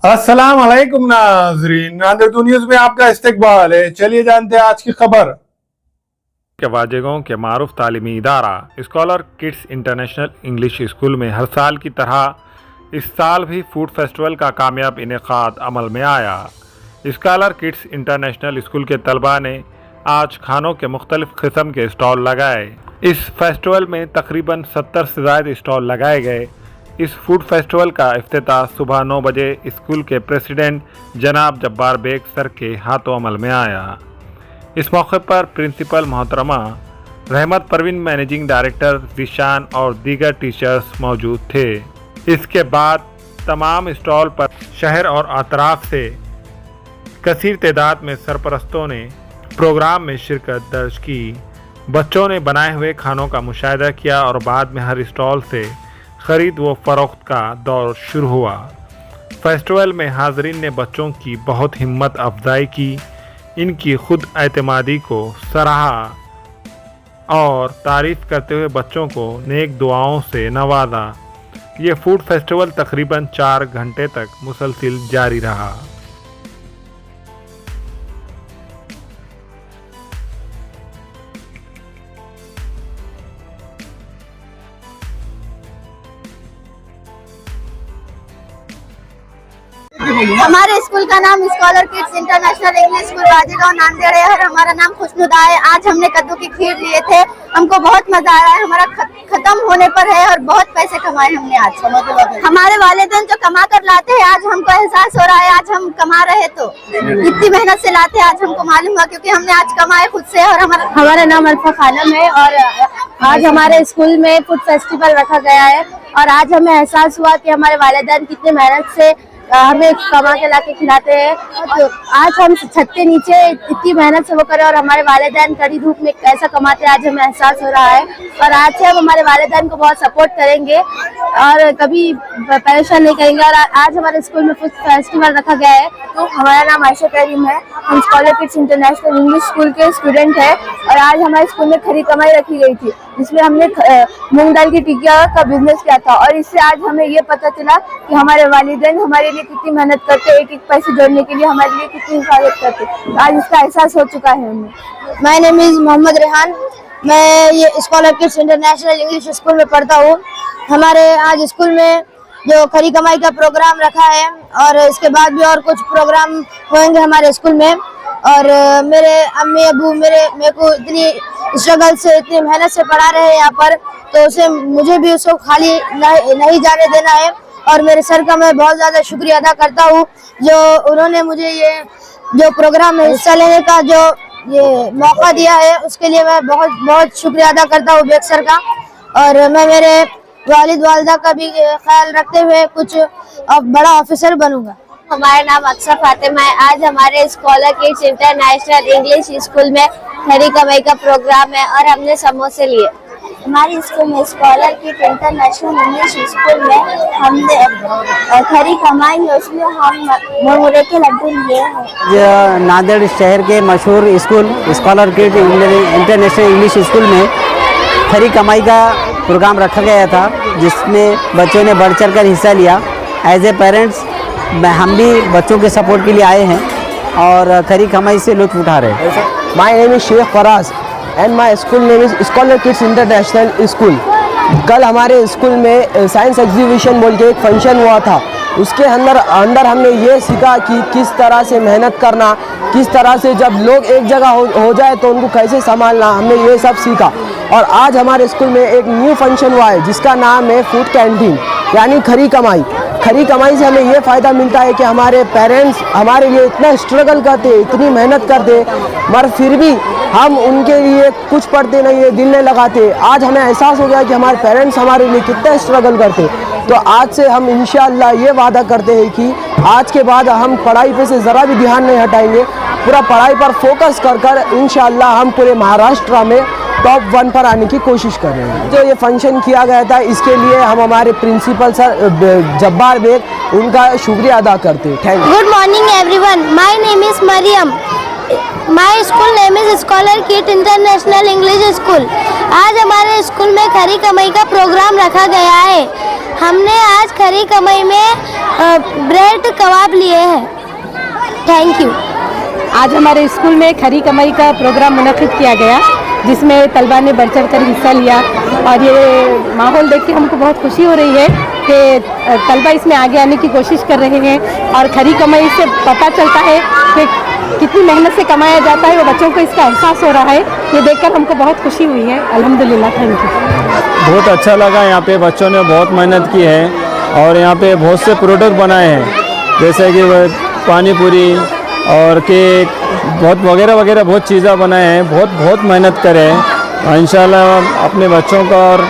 अस्सलाम वालेकुम नाजरीन, नादिर न्यूज़ में आपका इस्तकबाल है। चलिए जानते हैं आज की खबर। के वाजेगांव के मारूफ तालीमी इदारा scholar kids international English school में हर साल की तरह इस साल भी फूड फेस्टिवल का कामयाब इनेकाद अमल में आया। स्कॉलर किड्स इंटरनेशनल स्कूल के तलबा ने आज खानों के मुख्तलिफ किस्म के स्टॉल लगाए। इस फेस्टिवल में तकरीबन 70 से ज़ायद स्टॉल लगाए गए। इस फूड फेस्टिवल का इफ्तिताह सुबह 9 बजे स्कूल के प्रेसिडेंट जनाब जब्बार बेग सर के हाथों अमल में आया। इस मौके पर प्रिंसिपल मोहतरमा रहमत परवीन, मैनेजिंग डायरेक्टर जिशान और दीगर टीचर्स मौजूद थे। इसके बाद तमाम स्टॉल पर शहर और अतराफ से कसीर तादाद में सरपरस्तों ने प्रोग्राम में शिरकत दर्ज की। बच्चों ने बनाए हुए खानों का मुशाहिदा किया और बाद में हर स्टॉल से ख़रीद व फ़रोख्त का दौर शुरू हुआ। फेस्टिवल में हाज़रीन ने बच्चों की बहुत हिम्मत अफजाई की, इनकी खुद एतमादी को सराहा और तारीफ़ करते हुए बच्चों को नेक दुआओं से नवाजा। ये फूड फेस्टिवल तकरीबन 4 घंटे तक मुसलसिल जारी रहा। हमारे स्कूल का नाम scholar kids international English school Wajegaon Nanded है और हमारा नाम खुशनुदा है। आज हमने कद्दू की खीर लिए थे, हमको बहुत मजा आ रहा है। हमारा खत्म होने पर है और बहुत पैसे कमाए हमने आज। हमारे वालिदैन जो कमा कर लाते हैं, आज हमको एहसास हो रहा है आज हम कमा रहे तो इतनी मेहनत से लाते हैं, आज हमको मालूम हुआ क्योंकि हमने आज कमाए खुद से। और हमारा नाम अल्फा खानम है और आज हमारे स्कूल में फूड फेस्टिवल रखा गया है और आज हमें एहसास हुआ कि हमारे वालिदैन कितने मेहनत से हमें कमा के लाके खिलाते हैं। तो आज हम छत के नीचे इतनी मेहनत से वो करें और हमारे वालिदैन कड़ी धूप में कैसा कमाते हैं, आज हमें एहसास हो रहा है। और आज से हम हमारे वालिदैन को बहुत सपोर्ट करेंगे और कभी परेशान नहीं करेंगे। और आज हमारे स्कूल में फूड फेस्टिवल रखा गया है। तो हमारा नाम आयशा करीम है, हम scholar kids international English school के स्टूडेंट है और आज हमारे स्कूल में खरी कमाई रखी गई थी, जिसमें हमने मूंग दाल की टिकिया का बिजनेस किया था। और इससे आज हमें ये पता चला कि हमारे वालिदैन हमारे लिए कितनी मेहनत करते, एक एक पैसे जोड़ने के लिए हमारे लिए कितनी हिफाजत करते। आज इसका एहसास हो चुका है हमें। My name is Mohammad Rehan, मैं ये scholar kids international English school में पढ़ता हूँ। हमारे आज स्कूल में जो खरी कमाई का प्रोग्राम रखा है और इसके बाद भी और कुछ प्रोग्राम होंगे हमारे स्कूल में। और मेरे अम्मी अबू मेरे को इतनी स्ट्रगल से, इतनी मेहनत से पढ़ा रहे हैं यहाँ पर, तो उसे मुझे भी उसको खाली नहीं जाने देना है। और मेरे सर का मैं बहुत ज़्यादा शुक्रिया अदा करता हूँ जो उन्होंने मुझे ये जो प्रोग्राम में हिस्सा लेने का जो ये मौका दिया है, उसके लिए मैं बहुत बहुत शुक्रिया अदा करता हूँ बेग सर का। और मैं मेरे वालिद वालिदा का भी ख्याल रखते हुए कुछ बड़ा ऑफिसर बनूंगा। हमारा नाम अक्सर फातिमा है। आज हमारे scholar kids international English school में खरी कमाई का प्रोग्राम है और हमने समोसे लिए। हमारे स्कूल में scholar kids international English school में हमने खरी कमाई है, उसमें हम मुरमुरे के लड्डू लिए हैं। नांदेड़ शहर के मशहूर school scholar kids international English school में खरी कमाई का प्रोग्राम रखा गया था, जिसमें बच्चों ने बढ़ चढ़ कर हिस्सा लिया। एज ए पेरेंट्स हम भी बच्चों के सपोर्ट के लिए आए हैं और खरी कमाई से लुत्फ उठा रहे हैं। My name is Sheikh Faraz and my school name is scholar kids international school. कल हमारे स्कूल में साइंस एग्जीबिशन बोल के एक फंक्शन हुआ था, उसके अंदर हमने ये सीखा कि किस तरह से मेहनत करना, किस तरह से जब लोग एक जगह हो जाए तो उनको कैसे संभालना, हमने ये सब सीखा। और आज हमारे स्कूल में एक न्यू फंक्शन हुआ है जिसका नाम है फूड कैंटीन, यानी खरी कमाई। खरी कमाई से हमें ये फ़ायदा मिलता है कि हमारे पेरेंट्स हमारे लिए इतना स्ट्रगल करते, इतनी मेहनत करते, मगर फिर भी हम उनके लिए कुछ पढ़ते नहीं है, दिल नहीं लगाते। आज हमें एहसास हो गया कि हमारे पेरेंट्स हमारे लिए कितना स्ट्रगल करते। तो आज से हम इंशाअल्लाह ये वादा करते हैं कि आज के बाद हम पढ़ाई पे से ज़रा भी ध्यान नहीं हटाएंगे, पूरा पढ़ाई पर फोकस कर इंशाअल्लाह हम पूरे महाराष्ट्र में टॉप 1 पर आने की कोशिश कर रहे हैं। जो ये फंक्शन किया गया था, इसके लिए हम हमारे प्रिंसिपल सर जब्बार बेग, उनका शुक्रिया अदा करते हैं। Thank you. Good morning everyone, my name is Mariam, my school name is scholar kids international English school. आज हमारे स्कूल में खरी कमाई का प्रोग्राम रखा गया है। हमने आज खरी कमाई में ब्रेड कबाब लिए हैं। Thank you. आज हमारे स्कूल में खरी कमाई का प्रोग्राम मुनक्किद किया गया, जिसमें तलबा ने बढ़ चढ़ कर हिस्सा लिया और ये माहौल देख के हमको बहुत खुशी हो रही है कि तलबा इसमें आगे आने की कोशिश कर रहे हैं और खरी कमाई से पता चलता है कि कितनी मेहनत से कमाया जाता है, वो बच्चों को इसका एहसास हो रहा है। ये देखकर हमको बहुत खुशी हुई है। अल्हम्दुलिल्लाह, थैंक यू। बहुत अच्छा लगा। यहाँ पे बच्चों ने बहुत मेहनत की है और यहाँ पे बहुत से प्रोडक्ट बनाए हैं, जैसे कि पानी पूरी और केक, बहुत वगैरह वगैरह बहुत चीज़ें बनाए हैं। बहुत मेहनत करे हैं। इंशाल्लाह अपने बच्चों का और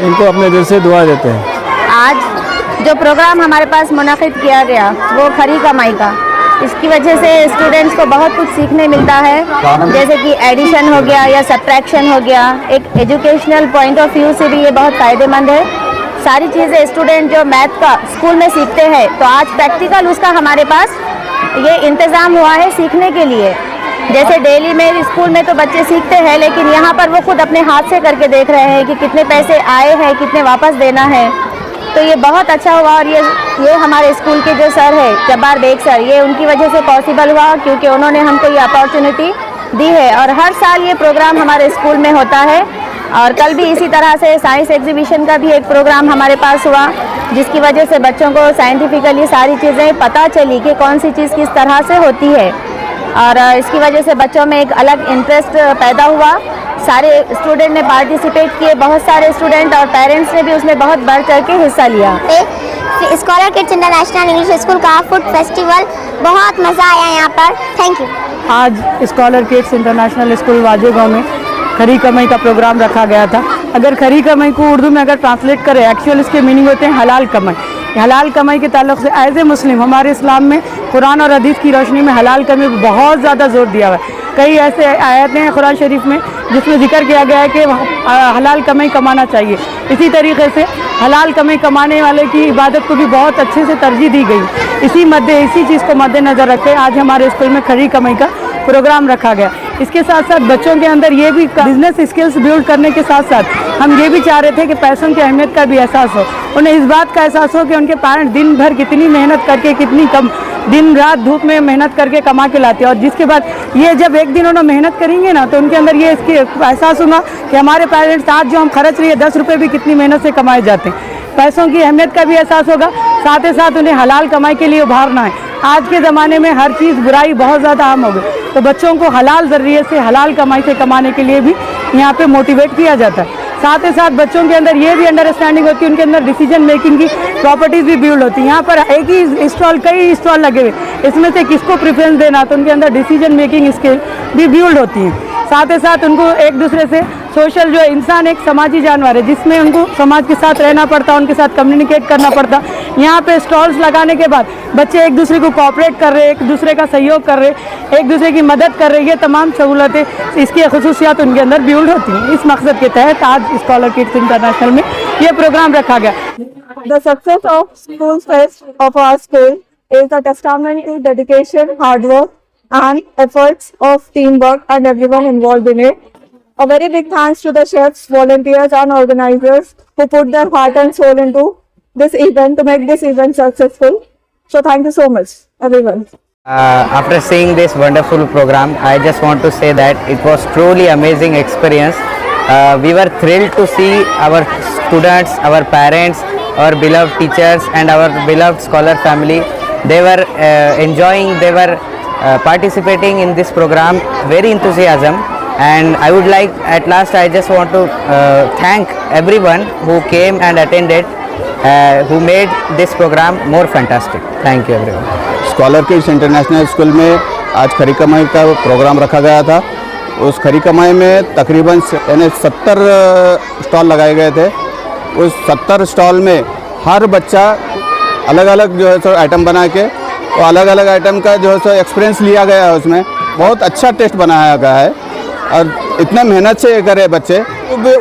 इनको अपने दिल से दुआ देते हैं। आज जो प्रोग्राम हमारे पास मुनक़िद किया गया वो खरी कमाई का, इसकी वजह से स्टूडेंट्स को बहुत कुछ सीखने मिलता है, जैसे कि एडिशन हो गया या सब्ट्रैक्शन हो गया। एक एजुकेशनल पॉइंट ऑफ व्यू से भी ये बहुत फ़ायदेमंद है। सारी चीज़ें स्टूडेंट जो मैथ का स्कूल में सीखते हैं, तो आज प्रैक्टिकल उसका हमारे पास ये इंतज़ाम हुआ है सीखने के लिए। जैसे डेली में स्कूल में तो बच्चे सीखते हैं, लेकिन यहाँ पर वो खुद अपने हाथ से करके देख रहे हैं कि कितने पैसे आए हैं, कितने वापस देना है। तो ये बहुत अच्छा हुआ और ये हमारे स्कूल के जो सर है जब्बार बेग सर, ये उनकी वजह से पॉसिबल हुआ, क्योंकि उन्होंने हमको ये अपॉर्चुनिटी दी है। और हर साल ये प्रोग्राम हमारे स्कूल में होता है और कल भी इसी तरह से साइंस एग्जीबिशन का भी एक प्रोग्राम हमारे पास हुआ, जिसकी वजह से बच्चों को साइंटिफिकली सारी चीज़ें पता चली कि कौन सी चीज़ किस तरह से होती है। और इसकी वजह से बच्चों में एक अलग इंटरेस्ट पैदा हुआ। सारे स्टूडेंट ने पार्टिसिपेट किए, बहुत सारे स्टूडेंट और पेरेंट्स ने भी उसमें बहुत बढ़ चढ़ के हिस्सा लिया। Scholar kids international English school का फूड फेस्टिवल, बहुत मज़ा आया यहाँ पर। Thank you. आज स्कॉलर किड्स इंटरनेशनल स्कूल वाजेगांव में खरी कमाई का प्रोग्राम रखा गया था। अगर खरी कमाई को उर्दू में अगर ट्रांसलेट करें, एक्चुअल इसके मीनिंग होते हैं हलाल कमाई। हलाल कमाई के ताल्लुक से एज ए मुस्लिम हमारे इस्लाम में कुरान और हदीस की रोशनी में हलाल कमाई पर बहुत ज़्यादा जोर दिया हुआ है। कई ऐसे आयतें हैं कुरान शरीफ में जिसमें जिक्र किया गया है कि हलाल कमाई कमाना चाहिए। इसी तरीके से हलाल कमाई कमाने वाले की इबादत को भी बहुत अच्छे से तरजीह दी गई। इसी चीज़ को मद्देनज़र रखते आज हमारे स्कूल में खरी कमाई का प्रोग्राम रखा गया। इसके साथ साथ बच्चों के अंदर ये भी बिजनेस स्किल्स बिल्ड करने के साथ साथ हम ये भी चाह रहे थे कि पैसों की अहमियत का भी एहसास हो, उन्हें इस बात का एहसास हो कि उनके पेरेंट्स दिन भर कितनी मेहनत करके, कितनी कम दिन रात धूप में मेहनत करके कमा के लाते हैं। और जिसके बाद ये जब एक दिन उन्होंने मेहनत करेंगे ना, तो उनके अंदर ये इसके एहसास होगा कि हमारे पेरेंट्स आज जो हम खर्च रही है 10 रुपये भी कितनी मेहनत से कमाए जाते हैं। पैसों की अहमियत का भी एहसास होगा, साथ ही साथ उन्हें हलाल कमाई के लिए उभारना है। आज के ज़माने में हर चीज़ बुराई बहुत ज़्यादा आम हो गई, तो बच्चों को हलाल ज़रिए से हलाल कमाई से कमाने के लिए भी यहाँ पे मोटिवेट किया जाता है। साथ ही साथ बच्चों के अंदर ये भी अंडरस्टैंडिंग होती है, उनके अंदर डिसीजन मेकिंग की प्रॉपर्टीज़ भी बिल्ड होती है। यहाँ पर एक ही स्टॉल, कई स्टॉल लगे हुए, इसमें से किसको प्रेफरेंस देना, तो उनके अंदर डिसीजन मेकिंग स्किल भी बिल्ड होती हैं। साथ ही साथ उनको एक दूसरे से सोशल, जो इंसान एक समाजी जानवर है जिसमें उनको समाज के साथ रहना पड़ता, उनके साथ कम्युनिकेट करना पड़ता। यहाँ पे स्टॉल्स लगाने के बाद बच्चे एक दूसरे को कोऑपरेट कर रहे, एक दूसरे का सहयोग कर रहे, एक दूसरे की मदद कर रहे, ये तमाम सहूलतें, इसकी खसूसियात उनके अंदर बिल्ड होती हैं। इस मकसद के तहत आज स्कॉलर किड्स इंटरनेशनल में ये प्रोग्राम रखा गया। The success of School Fest of our school is a testament to dedication, hard work and efforts of teamwork and everyone involved in it. A very big thanks to the chefs, volunteers and organizers who put their heart and soul into this event to make this event successful. So thank you so much, everyone. After seeing this wonderful program, I just want to say that it was truly amazing experience. We were thrilled to see our students, our parents, our beloved teachers and our beloved scholar family. They were enjoying, they were participating in this program, very enthusiasm. And I would like, at last I just want to thank everyone who came and attended, who made this program more fantastic. Thank you everyone. Scholar kids international school में आज खरी कमाई का programme रखा गया था। उस खरी कमाई में तकरीबन 70 स्टॉल लगाए गए थे। उस 70 स्टॉल में हर बच्चा अलग अलग जो है सो आइटम बना के, और अलग अलग आइटम का जो है सो एक्सपीरियंस लिया गया है। उसमें बहुत अच्छा टेस्ट बनाया गया है और इतने मेहनत से ये करे बच्चे,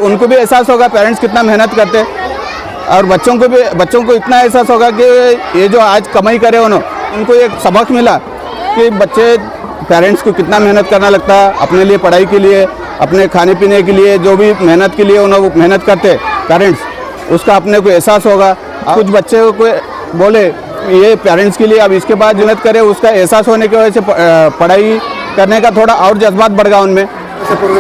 उनको भी एहसास होगा पेरेंट्स कितना मेहनत करते, और बच्चों को इतना एहसास होगा कि ये जो आज कमाई करे उनको एक सबक मिला कि बच्चे पेरेंट्स को कितना मेहनत करना लगता है अपने लिए, पढ़ाई के लिए, अपने खाने पीने के लिए, जो भी मेहनत के लिए उन्होंने मेहनत करते पेरेंट्स, उसका अपने को एहसास होगा। कुछ बच्चे को बोले ये पेरेंट्स के लिए अब इसके बाद मेहनत करे, उसका एहसास होने की वजह से पढ़ाई करने का थोड़ा और जज्बात बढ़ गया उनमें।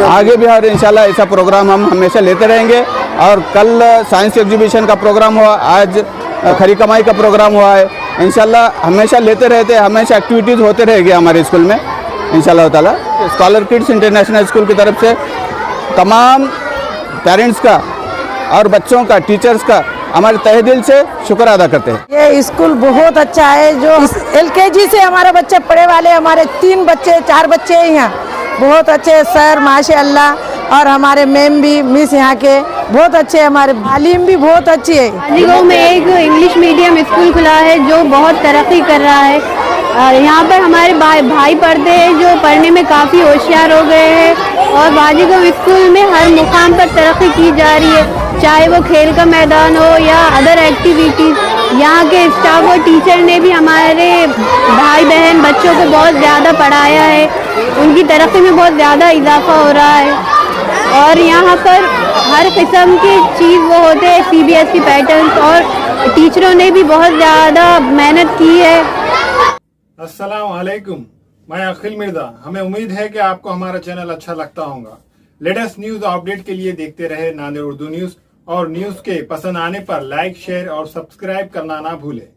आगे भी हर इंशाल्लाह ऐसा प्रोग्राम हम हमेशा लेते रहेंगे। और कल साइंस एग्जीबिशन का प्रोग्राम हुआ, आज खरी कमाई का प्रोग्राम हुआ है। इंशाल्लाह हमेशा लेते रहते, हमेशा एक्टिविटीज़ होते रहेगी हमारे स्कूल में इंशाल्लाह ताला। स्कॉलर किड्स इंटरनेशनल स्कूल की तरफ से तमाम पेरेंट्स का और बच्चों का, टीचर्स का हमारे तहे दिल से शुक्र अदा करते हैं। ये स्कूल बहुत अच्छा है। जो LKG से हमारे बच्चे पढ़े वाले, हमारे 3 बच्चे 4 बच्चे हैं यहाँ, बहुत अच्छे सर माशाअल्लाह, और हमारे मैम भी, मिस यहाँ के बहुत अच्छे, हमारे तालीम भी बहुत अच्छी है। वाजीगांव में एक इंग्लिश मीडियम स्कूल खुला है जो बहुत तरक्की कर रहा है। यहाँ पर हमारे भाई पढ़ते हैं जो पढ़ने में काफ़ी होशियार हो गए हैं, और वाजीगांव स्कूल में हर मुकाम पर तरक्की की जा रही है, चाहे वो खेल का मैदान हो या अदर एक्टिविटीज़। यहाँ के स्टाफ और टीचर ने भी हमारे भाई बहन बच्चों को बहुत ज़्यादा पढ़ाया है, उनकी तरक्की में बहुत ज़्यादा इजाफा हो रहा है। और यहाँ पर हर किस्म की चीज़ वो होते हैं CBSE पैटर्न्स, और टीचरों ने भी बहुत ज़्यादा मेहनत की है। अस्सलाम वालेकुम, मैं अखिल मिर्जा। हमें उम्मीद है कि आपको हमारा चैनल अच्छा लगता होगा। लेटेस्ट न्यूज अपडेट के लिए देखते रहे नांदेड़ उर्दू न्यूज, और न्यूज के पसंद आने पर लाइक, शेयर और सब्सक्राइब करना ना भूलें।